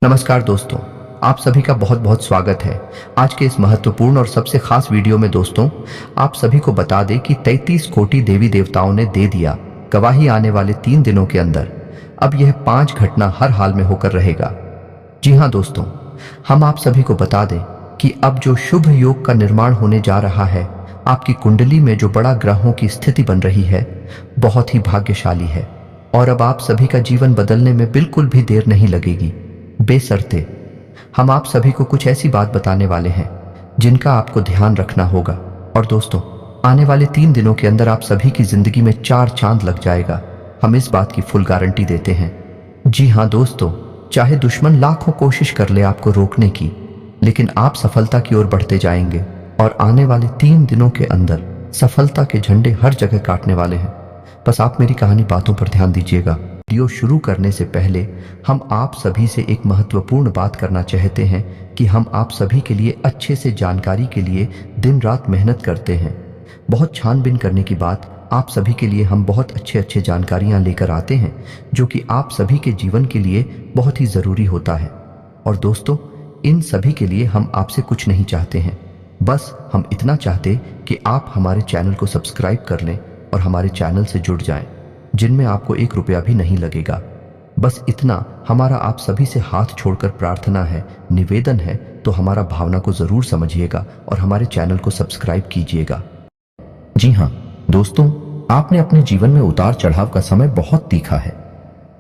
नमस्कार दोस्तों, आप सभी का बहुत बहुत स्वागत है आज के इस महत्वपूर्ण और सबसे खास वीडियो में। दोस्तों, आप सभी को बता दें कि 33 कोटि देवी देवताओं ने दे दिया गवाही आने वाले 3 दिनों के अंदर। अब यह 5 घटना हर हाल में होकर रहेगा। जी हाँ दोस्तों, हम आप सभी को बता दें कि अब जो शुभ योग का निर्माण होने जा रहा है, आपकी कुंडली में जो बड़ा ग्रहों की स्थिति बन रही है, बहुत ही भाग्यशाली है। और अब आप सभी का जीवन बदलने में बिल्कुल भी देर नहीं लगेगी। बेशर्ते हम आप सभी को कुछ ऐसी बात बताने वाले हैं जिनका आपको ध्यान रखना होगा। और दोस्तों, आने वाले 3 दिनों के अंदर आप सभी की जिंदगी में 4 चांद लग जाएगा। हम इस बात की फुल गारंटी देते हैं। जी हाँ दोस्तों, चाहे दुश्मन लाखों कोशिश कर ले आपको रोकने की, लेकिन आप सफलता की ओर बढ़ते जाएंगे। और आने वाले 3 दिनों के अंदर सफलता के झंडे हर जगह काटने वाले हैं। बस आप मेरी कहानी बातों पर ध्यान दीजिएगा। वीडियो शुरू करने से पहले हम आप सभी से एक महत्वपूर्ण बात करना चाहते हैं कि हम आप सभी के लिए अच्छे से जानकारी के लिए दिन रात मेहनत करते हैं। बहुत छानबीन करने की बात, आप सभी के लिए हम बहुत अच्छे जानकारियां लेकर आते हैं जो कि आप सभी के जीवन के लिए बहुत ही ज़रूरी होता है। और दोस्तों, इन सभी के लिए हम आपसे कुछ नहीं चाहते हैं, बस हम इतना चाहते कि आप हमारे चैनल को सब्सक्राइब कर लें और हमारे चैनल से जुड़ जाएं, जिनमें आपको 1 रुपया भी नहीं लगेगा। बस इतना हमारा आप सभी से हाथ छोड़कर प्रार्थना है, निवेदन है। तो हमारा भावना को जरूर समझिएगा और हमारे चैनल को सब्सक्राइब कीजिएगा। जी हाँ दोस्तों, आपने अपने जीवन में उतार चढ़ाव का समय बहुत तीखा है।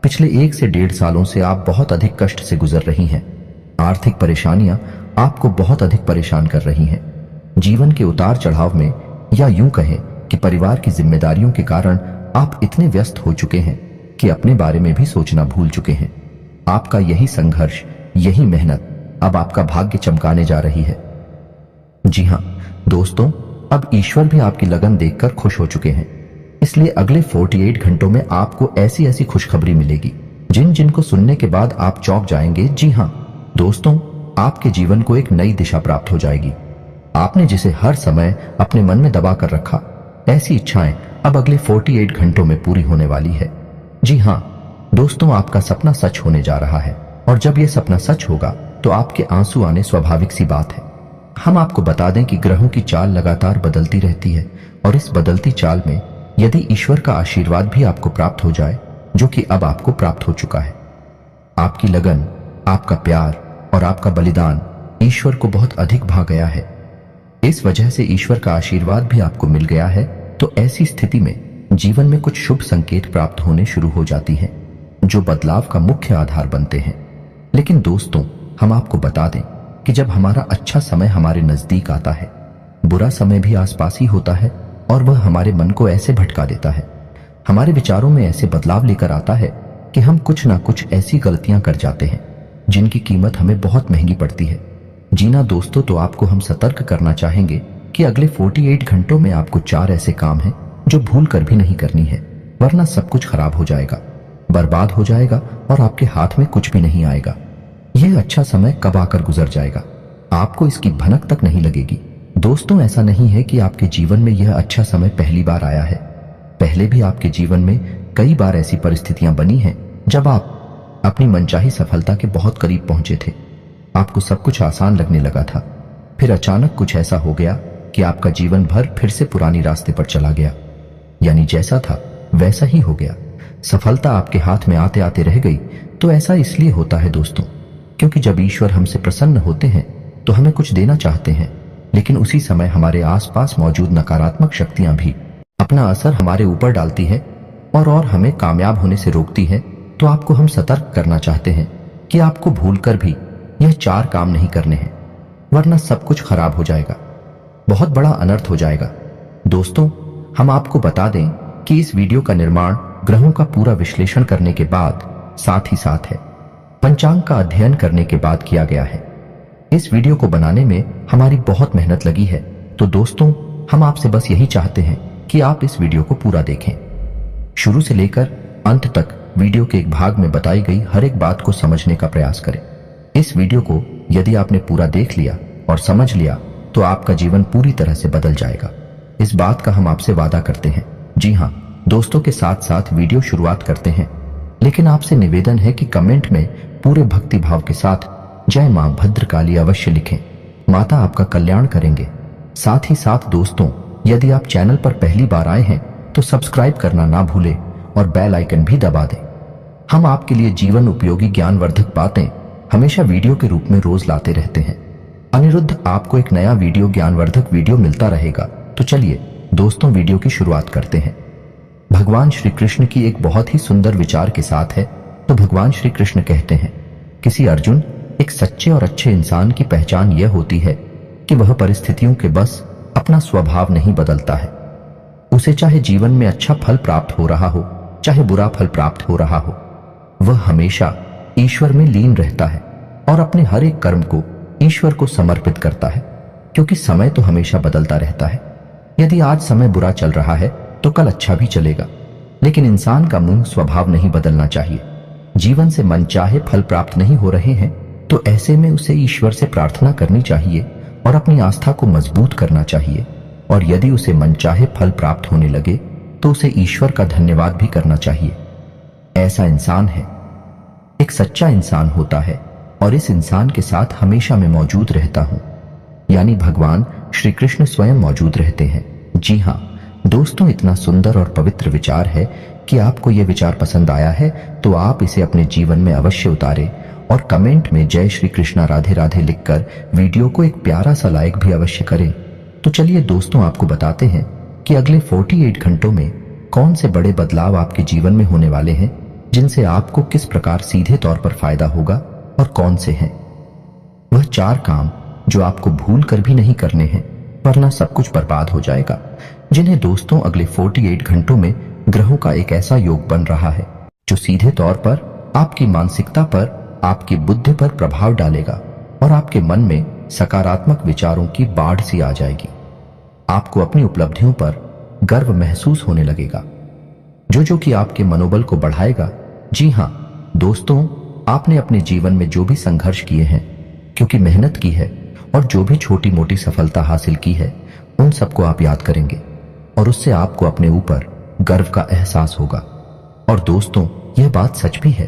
पिछले 1 से 1.5 सालों से आप बहुत अधिक कष्ट से गुजर रही हैं। आर्थिक परेशानियां आपको बहुत अधिक परेशान कर रही हैं। जीवन के उतार चढ़ाव में, या यूं कहें कि परिवार की जिम्मेदारियों के कारण आप इतने व्यस्त हो चुके हैं कि अपने बारे में भी सोचना भूल चुके हैं। आपका यही संघर्ष, यही मेहनत अब आपका भाग्य चमकाने जा रही है। जी हां दोस्तों, अब ईश्वर भी आपकी लगन देखकर खुश हो चुके हैं। इसलिए अगले 48 घंटों में आपको ऐसी ऐसी खुशखबरी मिलेगी जिनको सुनने के बाद आप चौंक जाएंगे। जी हां दोस्तों, आपके जीवन को एक नई दिशा प्राप्त हो जाएगी। आपने जिसे हर समय अपने मन में दबा कर रखा, ऐसी इच्छाएं अब अगले 48 घंटों में पूरी होने वाली है। जी हां दोस्तों, आपका सपना सच होने जा रहा है। और जब यह सपना सच होगा तो आपके आंसू आने स्वाभाविक सी बात है। हम आपको बता दें कि ग्रहों की चाल लगातार बदलती रहती है, और इस बदलती चाल में यदि ईश्वर का आशीर्वाद भी आपको प्राप्त हो जाए, जो कि अब आपको प्राप्त हो चुका है, आपकी लगन, आपका प्यार और आपका बलिदान ईश्वर को बहुत अधिक भा गया है। इस वजह से ईश्वर का आशीर्वाद भी आपको मिल गया है। तो ऐसी स्थिति में जीवन में कुछ शुभ संकेत प्राप्त होने शुरू हो जाती हैं, जो बदलाव का मुख्य आधार बनते हैं। लेकिन दोस्तों, हम आपको बता दें कि जब हमारा अच्छा समय हमारे नजदीक आता है, बुरा समय भी आसपास ही होता है, और वह हमारे मन को ऐसे भटका देता है, हमारे विचारों में ऐसे बदलाव लेकर आता है कि हम कुछ ना कुछ ऐसी गलतियां कर जाते हैं जिनकी कीमत हमें बहुत महंगी पड़ती है। जी ना दोस्तों, तो आपको हम सतर्क करना चाहेंगे कि अगले 48 घंटों में आपको 4 ऐसे काम हैं जो भूल कर भी नहीं करनी है, वरना सब कुछ खराब हो जाएगा, बर्बाद हो जाएगा और आपके हाथ में कुछ भी नहीं आएगा। यह अच्छा समय कब आकर गुजर जाएगा, आपको इसकी भनक तक नहीं लगेगी। दोस्तों, ऐसा नहीं है कि आपके जीवन में यह अच्छा समय पहली बार आया है। पहले भी आपके जीवन में कई बार ऐसी परिस्थितियां बनी हैं जब आप अपनी मनचाही सफलता के बहुत करीब पहुंचे थे। आपको सब कुछ आसान लगने लगा था, फिर अचानक कुछ ऐसा हो गया कि आपका जीवन भर फिर से पुरानी रास्ते पर चला गया। यानी जैसा था वैसा ही हो गया। सफलता आपके हाथ में आते आते रह गई। तो ऐसा इसलिए होता है दोस्तों, क्योंकि जब ईश्वर हमसे प्रसन्न होते हैं तो हमें कुछ देना चाहते हैं, लेकिन उसी समय हमारे आसपास मौजूद नकारात्मक शक्तियां भी अपना असर हमारे ऊपर डालती है और हमें कामयाब होने से रोकती है। तो आपको हम सतर्क करना चाहते हैं कि आपको भूलकर भी यह 4 काम नहीं करने हैं, वरना सब कुछ खराब हो जाएगा, बहुत बड़ा अनर्थ हो जाएगा। दोस्तों, हम आपको बता दें कि इस वीडियो का निर्माण ग्रहों का पूरा विश्लेषण करने के बाद, साथ ही साथ है पंचांग का अध्ययन करने के बाद किया गया है। इस वीडियो को बनाने में हमारी बहुत मेहनत लगी है। तो दोस्तों, हम आपसे बस यही चाहते हैं कि आप इस वीडियो को पूरा देखें, शुरू से लेकर अंत तक। वीडियो के एक भाग में बताई गई हर एक बात को समझने का प्रयास करें। इस वीडियो को यदि आपने पूरा देख लिया और समझ लिया तो आपका जीवन पूरी तरह से बदल जाएगा। इस बात का हम आपसे वादा करते हैं। जी हाँ दोस्तों, के साथ साथ वीडियो शुरुआत करते हैं, लेकिन आपसे निवेदन है कि कमेंट में पूरे भक्ति भाव के साथ जय मां भद्रकाली अवश्य लिखें। माता आपका कल्याण करेंगे। साथ ही साथ दोस्तों, यदि आप चैनल पर पहली बार आए हैं तो सब्सक्राइब करना ना भूलें और बेल आइकन भी दबा दें। हम आपके लिए जीवन उपयोगी ज्ञानवर्धक बातें हमेशा वीडियो के रूप में रोज लाते रहते हैं। अनिरुद्ध आपको एक नया वीडियो ज्ञानवर्धक वीडियो मिलता रहेगा। तो चलिए दोस्तों, वीडियो की शुरुआत करते हैं। भगवान श्री कृष्ण की एक बहुत ही सुंदर विचार के साथ है। तो भगवान श्री कृष्ण कहते हैं, किसी अर्जुन, एक सच्चे और अच्छे इंसान की पहचान यह होती है कि वह परिस्थितियों के बस अपना स्वभाव नहीं बदलता है। उसे चाहे जीवन में अच्छा फल प्राप्त हो रहा हो, चाहे बुरा फल प्राप्त हो रहा हो, वह हमेशा ईश्वर में लीन रहता है और अपने हर एक कर्म को ईश्वर को समर्पित करता है, क्योंकि समय तो हमेशा बदलता रहता है। यदि आज समय बुरा चल रहा है तो कल अच्छा भी चलेगा, लेकिन इंसान का मूल स्वभाव नहीं बदलना चाहिए। जीवन से मनचाहे फल प्राप्त नहीं हो रहे हैं तो ऐसे में उसे ईश्वर से प्रार्थना करनी चाहिए और अपनी आस्था को मजबूत करना चाहिए। और यदि उसे मनचाहे फल प्राप्त होने लगे तो उसे ईश्वर का धन्यवाद भी करना चाहिए। ऐसा इंसान है, एक सच्चा इंसान होता है और इस इंसान के साथ हमेशा मैं मौजूद रहता हूं, यानी भगवान श्री कृष्ण स्वयं मौजूद रहते हैं। जी हां दोस्तों, इतना सुंदर और पवित्र विचार है कि आपको यह विचार पसंद आया है तो आप इसे अपने जीवन में अवश्य उतारें और कमेंट में जय श्री कृष्णा राधे राधे लिखकर वीडियो को एक प्यारा सा लाइक भी अवश्य करें। तो चलिए दोस्तों, आपको बताते हैं कि अगले 48 घंटों में कौन से बड़े बदलाव आपके जीवन में होने वाले हैं, जिनसे आपको किस प्रकार सीधे तौर पर फायदा होगा और कौन से हैं। वह 4 काम जो आपको भूल कर भी नहीं करने हैं, वरना सब कुछ बर्बाद हो जाएगा, जिन्हें दोस्तों अगले 48 घंटों में ग्रहों का एक ऐसा योग बन रहा है जो सीधे तौर पर आपकी मानसिकता पर, आपकी बुद्धि पर प्रभाव डालेगा और आपके मन में सकारात्मक विचारों की बाढ़ सी आ जाएगी। आपको अपनी उपलब्धियों पर गर्व महसूस होने लगेगा, जो कि आपके मनोबल को बढ़ाएगा। जी हां दोस्तों, आपने अपने जीवन में जो भी संघर्ष किए हैं, क्योंकि मेहनत की है और जो भी छोटी मोटी सफलता हासिल की है, उन सबको आप याद करेंगे और उससे आपको अपने ऊपर गर्व का एहसास होगा। और दोस्तों, यह बात सच भी है,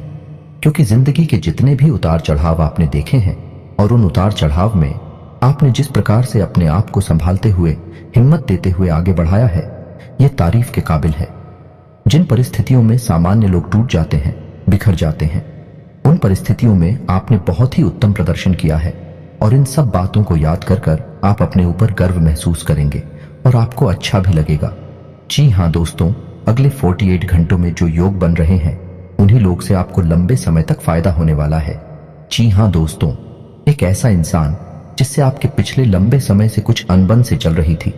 क्योंकि जिंदगी के जितने भी उतार चढ़ाव आपने देखे हैं और उन उतार चढ़ाव में आपने जिस प्रकार से अपने आप को संभालते हुए, हिम्मत देते हुए आगे बढ़ाया है, यह तारीफ के काबिल है। जिन परिस्थितियों में सामान्य लोग टूट जाते हैं, बिखर जाते हैं, उन परिस्थितियों में आपने बहुत ही उत्तम प्रदर्शन किया है और इन सब बातों को याद कर कर आप अपने ऊपर गर्व महसूस करेंगे और आपको अच्छा भी लगेगा। जी हां दोस्तों, अगले 48 घंटों में जो योग बन रहे हैं, उन्हीं लोग से आपको लंबे समय तक फायदा होने वाला है। जी हां दोस्तों, एक ऐसा इंसान जिससे आपके पिछले लंबे समय से कुछ अनबन से चल रही थी,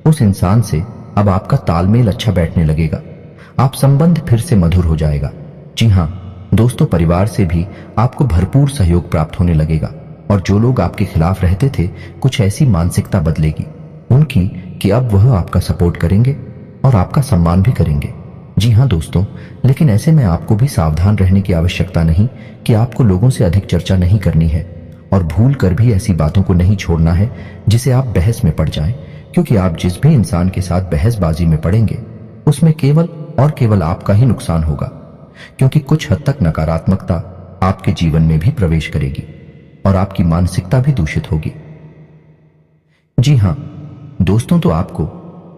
उस इंसान से अब आपका तालमेल अच्छा बैठने लगेगा। आप संबंध फिर से मधुर हो जाएगा। जी हां दोस्तों, परिवार से भी आपको भरपूर सहयोग प्राप्त होने लगेगा और जो लोग आपके खिलाफ रहते थे, कुछ ऐसी मानसिकता बदलेगी उनकी कि अब वह आपका सपोर्ट करेंगे और आपका सम्मान भी करेंगे। जी हां दोस्तों, लेकिन ऐसे में आपको भी सावधान रहने की आवश्यकता नहीं कि आपको लोगों से अधिक चर्चा नहीं करनी है और भूल कर भी ऐसी बातों को नहीं छोड़ना है जिसे आप बहस में पड़ जाएं, क्योंकि आप जिस भी इंसान के साथ बहसबाजी में पड़ेंगे उसमें केवल और केवल आपका ही नुकसान होगा, क्योंकि कुछ हद तक नकारात्मकता आपके जीवन में भी प्रवेश करेगी और आपकी मानसिकता भी दूषित होगी। जी हां दोस्तों, तो आपको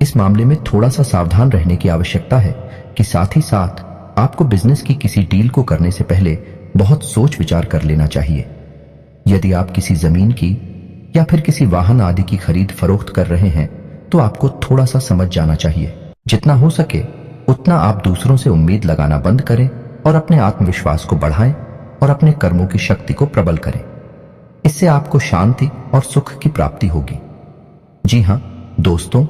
इस मामले में थोड़ा सा सावधान रहने की आवश्यकता है कि साथ ही साथ आपको बिजनेस की किसी डील को करने से पहले बहुत सोच विचार कर लेना चाहिए। यदि आप किसी जमीन की या फिर किसी वाहन आदि की खरीद फरोख्त कर रहे हैं तो आपको थोड़ा सा समझ जाना चाहिए। जितना हो सके उतना आप दूसरों से उम्मीद लगाना बंद करें और अपने आत्मविश्वास को बढ़ाएं और अपने कर्मों की शक्ति को प्रबल करें। इससे आपको शांति और सुख की प्राप्ति होगी। जी हां दोस्तों,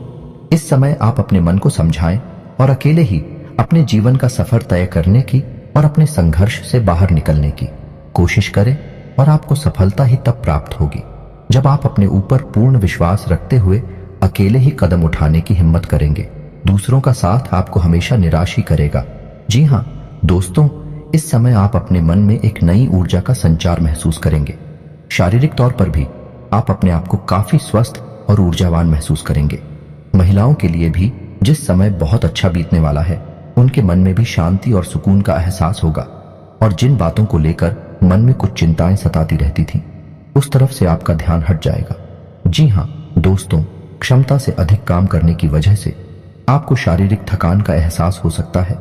इस समय आप अपने मन को समझाएं और अकेले ही अपने जीवन का सफर तय करने की और अपने संघर्ष से बाहर निकलने की कोशिश करें और आपको सफलता ही तब प्राप्त होगी जब आप अपने ऊपर पूर्ण विश्वास रखते हुए अकेले ही कदम उठाने की हिम्मत करेंगे। दूसरों का साथ आपको हमेशा निराश ही करेगा। जी हां दोस्तों, इस समय आप अपने मन में एक नई ऊर्जा का संचार महसूस करेंगे। शारीरिक तौर पर भी आप अपने आप को काफी स्वस्थ और ऊर्जावान महसूस करेंगे। महिलाओं के लिए भी जिस समय बहुत अच्छा बीतने वाला है, उनके मन में भी शांति और सुकून का एहसास होगा और जिन बातों को लेकर मन में कुछ चिंताएं सताती रहती थीं, उस तरफ से आपका ध्यान हट जाएगा। जी हाँ दोस्तों, क्षमता से अधिक काम करने की वजह से आपको शारीरिक थकान का एहसास हो सकता है,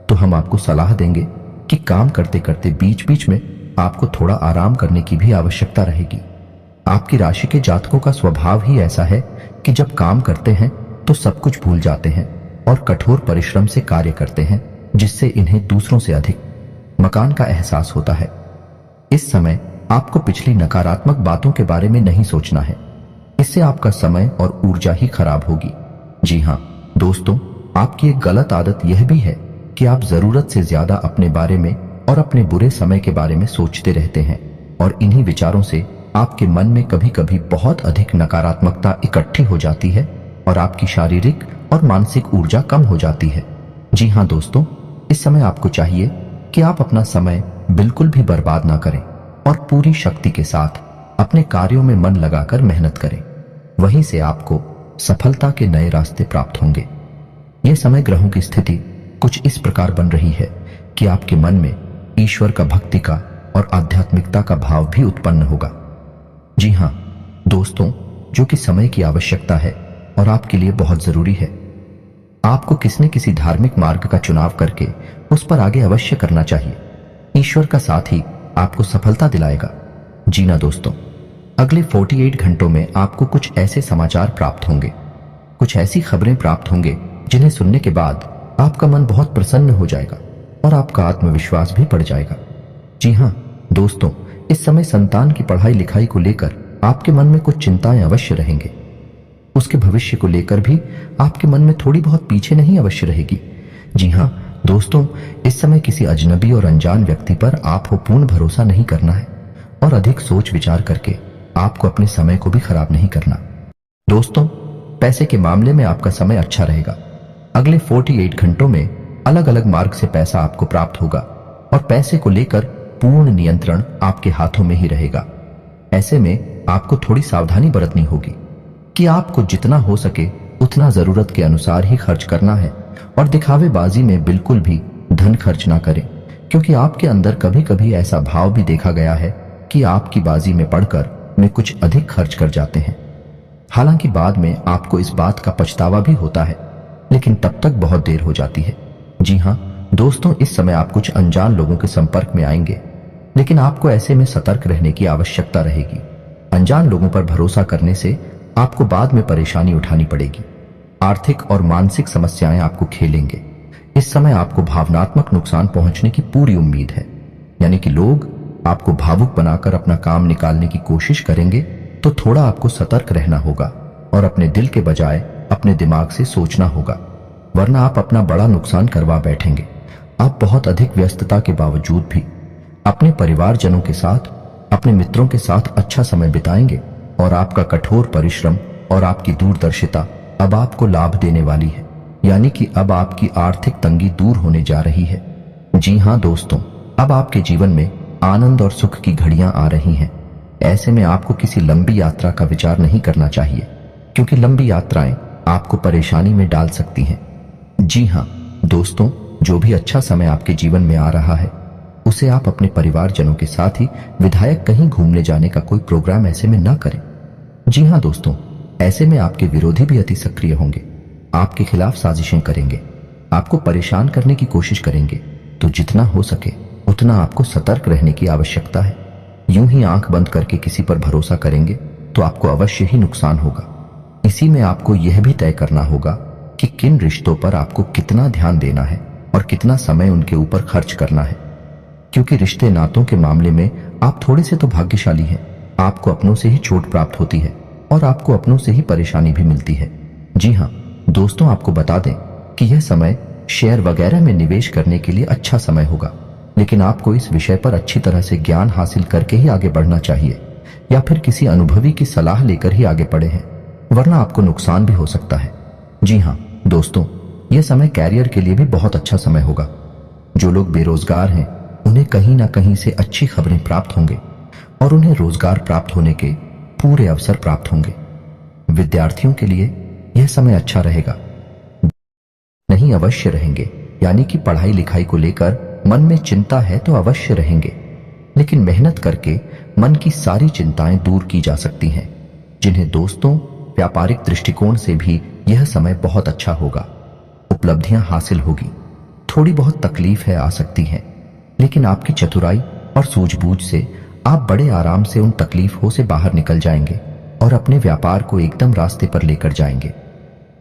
तो हम आपको सलाह देंगे कि काम करते करते बीच बीच में आपको थोड़ा आराम करने की भी आवश्यकता रहेगी। आपकी राशि के जातकों का स्वभाव ही ऐसा है कि जब काम करते हैं तो सब कुछ भूल जाते हैं और कठोर परिश्रम से कार्य करते हैं, जिससे इन्हें दूसरों से अधिक मकान का एहसास होता है। इस समय आपको पिछली नकारात्मक बातों के बारे में नहीं सोचना है, इससे आपका समय और ऊर्जा ही खराब होगी। जी हाँ दोस्तों, आपकी एक गलत आदत यह भी है कि आप जरूरत से ज्यादा अपने बारे में और अपने बुरे समय के बारे में सोचते रहते हैं, और इन्हीं विचारों से आपके मन में कभी कभी बहुत अधिक नकारात्मकता इकट्ठी हो जाती है और आपकी शारीरिक और मानसिक ऊर्जा कम हो जाती है। जी हाँ दोस्तों, इस समय आपको चाहिए कि आप अपना समय बिल्कुल भी बर्बाद ना करें और पूरी शक्ति के साथ अपने कार्यों में मन लगाकर मेहनत करें। वहीं से आपको सफलता के नए रास्ते प्राप्त होंगे। यह समय ग्रहों की स्थिति कुछ इस प्रकार बन रही है कि आपके मन में ईश्वर का भक्ति का और आध्यात्मिकता का भाव भी उत्पन्न होगा। जी हाँ दोस्तों, जो कि समय की आवश्यकता है और आपके लिए बहुत जरूरी है। आपको किसी न किसी धार्मिक मार्ग का चुनाव करके उस पर आगे अवश्य करना चाहिए। ईश्वर का साथ ही आपको सफलता दिलाएगा। जी ना दोस्तों, अगले 48 घंटों में आपको कुछ ऐसे समाचार प्राप्त होंगे, कुछ ऐसी खबरें प्राप्त होंगे जिन्हें सुनने के बाद आपका मन बहुत प्रसन्न हो जाएगा और आपका आत्मविश्वास भी बढ़ जाएगा। जी हाँ दोस्तों, इस समय संतान की पढ़ाई लिखाई को लेकर आपके मन में कुछ चिंताएं अवश्य रहेंगे। उसके भविष्य को लेकर भी आपके मन में थोड़ी बहुत पीछे नहीं अवश्य रहेगी। जी हाँ दोस्तों, इस समय किसी अजनबी और अनजान व्यक्ति पर आपको पूर्ण भरोसा नहीं करना है और अधिक सोच विचार करके आपको अपने समय को भी खराब नहीं करना। दोस्तों, पैसे के मामले में आपका समय अच्छा रहेगा। अगले 48 घंटों में अलग अलग मार्ग से पैसा आपको प्राप्त होगा और पैसे को लेकर पूर्ण नियंत्रण आपके हाथों में ही रहेगा। ऐसे में आपको थोड़ी सावधानी बरतनी होगी कि आपको जितना हो सके उतना जरूरत के अनुसार ही खर्च करना है और दिखावेबाजी में बिल्कुल भी धन खर्च ना करें, क्योंकि आपके अंदर कभी कभी ऐसा भाव भी देखा गया है कि आपकी बाजी में पड़कर में कुछ अधिक खर्च कर जाते हैं। हालांकि बाद में आपको इस बात का पछतावा भी होता है, लेकिन तब तक बहुत देर हो जाती है। जी हाँ दोस्तों, इस समय आप कुछ अनजान लोगों के संपर्क में आएंगे, लेकिन आपको ऐसे में सतर्क रहने की आवश्यकता रहेगी। अनजान लोगों पर भरोसा करने से आपको बाद में परेशानी उठानी पड़ेगी। आर्थिक और मानसिक समस्याएं आपको खेलेंगे। इस समय आपको भावनात्मक नुकसान पहुंचने की पूरी उम्मीद है, यानी कि लोग आपको भावुक बनाकर अपना काम निकालने की कोशिश करेंगे, तो थोड़ा आपको सतर्क रहना होगा और अपने दिल के बजाय अपने दिमाग से सोचना होगा, वरना आप अपना बड़ा नुकसान करवा बैठेंगे। आप बहुत अधिक व्यस्तता के बावजूद भी अपने परिवारजनों के साथ, अपने मित्रों के साथ अच्छा समय बिताएंगे और आपका कठोर परिश्रम और आपकी दूरदर्शिता अब आपको लाभ देने वाली है, यानी कि अब आपकी आर्थिक तंगी दूर होने जा रही है। जी हाँ दोस्तों, अब आपके जीवन में आनंद और सुख की घड़ियां आ रही हैं। ऐसे में आपको किसी लंबी यात्रा का विचार नहीं करना चाहिए, क्योंकि लंबी यात्राएं आपको परेशानी में डाल सकती हैं। जी हाँ दोस्तों, जो भी अच्छा समय आपके जीवन में आ रहा है उसे आप अपने परिवारजनों के साथ ही विधायक कहीं घूमने जाने का कोई प्रोग्राम ऐसे में ना करें। जी हाँ दोस्तों, ऐसे में आपके विरोधी भी अति सक्रिय होंगे, आपके खिलाफ साजिशें करेंगे, आपको परेशान करने की कोशिश करेंगे। तो जितना हो सके उतना आपको सतर्क रहने की आवश्यकता है। यूं ही आंख बंद करके किसी पर भरोसा करेंगे तो आपको अवश्य ही नुकसान होगा। इसी में आपको यह भी तय करना होगा कि किन रिश्तों पर आपको कितना ध्यान देना है और कितना समय उनके ऊपर खर्च करना है, क्योंकि रिश्ते नातों के मामले में आप थोड़े से तो भाग्यशाली हैं। आपको अपनों से ही चोट प्राप्त होती है और आपको अपनों से ही परेशानी भी मिलती है। जी हाँ दोस्तों, आपको बता दें कि यह समय शेयर वगैरह में निवेश करने के लिए अच्छा समय होगा, लेकिन आपको इस विषय पर अच्छी तरह से ज्ञान हासिल करके ही आगे बढ़ना चाहिए, या फिर किसी अनुभवी की सलाह लेकर ही आगे बढ़े हैं, वरना आपको नुकसान भी हो सकता है। जी हाँ दोस्तों, यह समय कैरियर के लिए भी बहुत अच्छा समय होगा। जो लोग बेरोजगार हैं उन्हें कहीं ना कहीं से अच्छी खबरें प्राप्त होंगे और उन्हें रोजगार प्राप्त होने के पूरे अवसर प्राप्त होंगे। विद्यार्थियों के लिए यह समय अच्छा रहेगा, नहीं अवश्य रहेंगे, यानी कि पढ़ाई लिखाई को लेकर मन में चिंता है तो अवश्य रहेंगे। लेकिन मेहनत करके मन की सारी चिंताएं दूर की जा सकती हैं। जिन्हें दोस्तों व्यापारिक दृष्टिकोण से भी यह समय बहुत अच्छा होगा। उपलब्धियां हासिल होगी, थोड़ी बहुत तकलीफ आ सकती हैं, लेकिन आपकी चतुराई और सूझबूझ से आप बड़े आराम से उन तकलीफों से बाहर निकल जाएंगे और अपने व्यापार को एकदम रास्ते पर लेकर जाएंगे।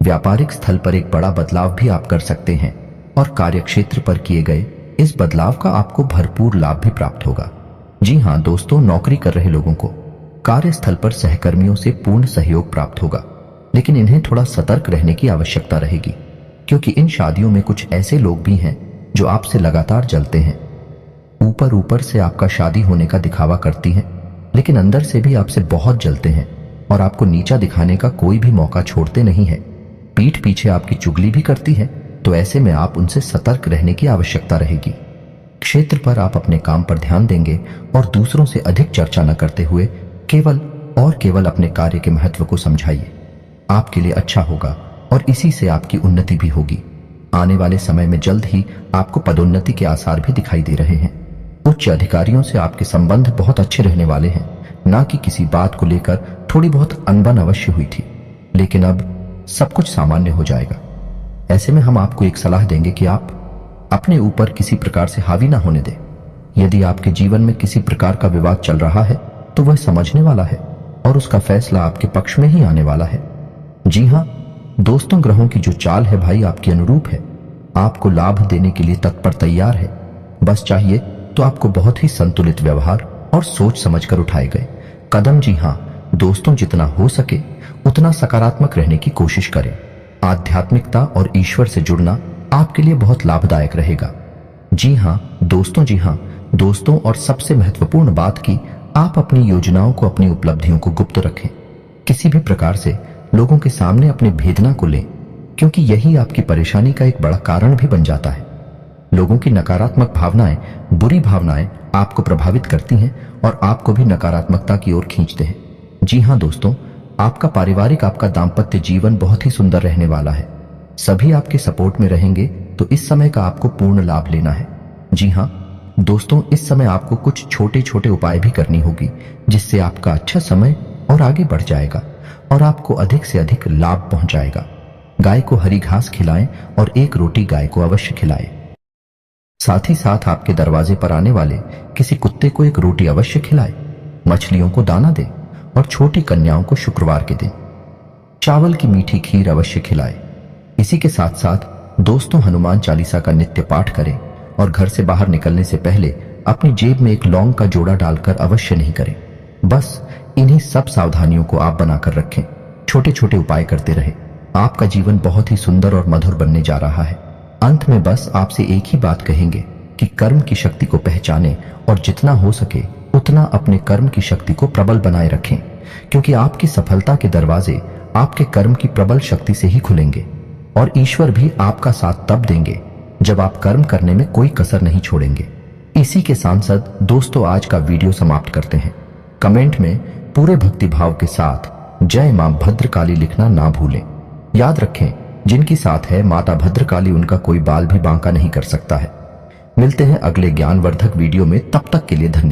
व्यापारिक स्थल पर एक बड़ा बदलाव भी आप कर सकते हैं और कार्यक्षेत्र पर किए गए इस बदलाव का आपको भरपूर लाभ भी प्राप्त होगा। जी हां दोस्तों, नौकरी कर रहे लोगों को कार्यस्थल पर सहकर्मियों से पूर्ण सहयोग प्राप्त होगा, लेकिन इन्हें थोड़ा सतर्क रहने की आवश्यकता रहेगी, क्योंकि इन शादियों में कुछ ऐसे लोग भी हैं जो आपसे लगातार जलते हैं। ऊपर ऊपर से आपका शादी होने का दिखावा करती हैं, लेकिन अंदर से भी आपसे बहुत जलते हैं और आपको नीचा दिखाने का कोई भी मौका छोड़ते नहीं है। पीठ पीछे आपकी चुगली भी करती है, तो ऐसे में आप उनसे सतर्क रहने की आवश्यकता रहेगी। क्षेत्र पर आप अपने काम पर ध्यान देंगे और दूसरों से अधिक चर्चा न करते हुए केवल अपने कार्य के महत्व को समझाइए। आपके लिए अच्छा होगा और इसी से आपकी उन्नति भी होगी। आने वाले समय में जल्द ही आपको पदोन्नति के आसार भी दिखाई दे रहे हैं। उच्च अधिकारियों से आपके संबंध बहुत अच्छे रहने वाले हैं। ना कि किसी बात को लेकर थोड़ी बहुत अनबन अवश्य हुई थी, लेकिन अब सब कुछ सामान्य हो जाएगा। ऐसे में हम आपको एक सलाह देंगे कि आप अपने ऊपर किसी प्रकार से हावी ना होने दें। यदि आपके जीवन में किसी प्रकार का विवाद चल रहा है तो वह समझने वाला है और उसका फैसला आपके पक्ष में ही आने वाला है। जी हां दोस्तों, ग्रहों की जो चाल है भाई आपके अनुरूप है, आपको लाभ देने के लिए तत्पर तैयार है। बस चाहिए तो आपको बहुत ही संतुलित व्यवहार और सोच समझकर उठाए गए कदम। जी हां दोस्तों, जितना हो सके उतना सकारात्मक रहने की कोशिश करें। आध्यात्मिकता और ईश्वर से जुड़ना आपके लिए बहुत लाभदायक रहेगा। जी हां दोस्तों, और सबसे महत्वपूर्ण बात कि आप अपनी योजनाओं को, अपनी उपलब्धियों को गुप्त रखें। किसी भी प्रकार से लोगों के सामने अपने भेद ना खोलें, क्योंकि यही आपकी परेशानी का एक बड़ा कारण भी बन जाता है। लोगों की नकारात्मक भावनाएं, बुरी भावनाएं आपको प्रभावित करती हैं और आपको भी नकारात्मकता की ओर खींचते हैं। जी हां दोस्तों, आपका पारिवारिक, आपका दाम्पत्य जीवन बहुत ही सुंदर रहने वाला है। सभी आपके सपोर्ट में रहेंगे, तो इस समय का आपको पूर्ण लाभ लेना है। जी हां दोस्तों, इस समय आपको कुछ छोटे छोटे उपाय भी करनी होगी, जिससे आपका अच्छा समय और आगे बढ़ जाएगा और आपको अधिक से अधिक लाभ पहुंचाएगा। गाय को हरी घास खिलाएं और एक रोटी गाय को अवश्य खिलाएं। साथ ही साथ आपके दरवाजे पर आने वाले किसी कुत्ते को एक रोटी अवश्य खिलाएं। मछलियों को दाना दें और छोटी कन्याओं को शुक्रवार के दिन चावल की मीठी खीर अवश्य खिलाएं। इसी के साथ साथ दोस्तों, हनुमान चालीसा का नित्य पाठ करें और घर से बाहर निकलने से पहले अपनी जेब में एक लौंग का जोड़ा डालकर अवश्य नहीं करें। बस इन्हीं सब सावधानियों को आप बनाकर रखें। छोटे छोटे उपाय करते रहें। आपका जीवन बहुत ही सुंदर और मधुर बनने जा रहा है। अंत में बस आपसे एक ही बात कहेंगे कि कर्म की शक्ति को पहचानें और जितना हो सके उतना अपने कर्म की शक्ति को प्रबल बनाए रखें, क्योंकि आपकी सफलता के दरवाजे आपके कर्म की प्रबल शक्ति से ही खुलेंगे और ईश्वर भी आपका साथ तब देंगे जब आप कर्म करने में कोई कसर नहीं छोड़ेंगे। इसी के सांसद दोस्तों, आज का वीडियो समाप्त करते हैं। कमेंट में पूरे भक्तिभाव के साथ जय मां भद्रकाली लिखना ना भूलें। याद रखें, जिनकी साथ है माता भद्रकाली, उनका कोई बाल भी बांका नहीं कर सकता है। मिलते हैं अगले ज्ञानवर्धक वीडियो में, तब तक के लिए धन्यवाद।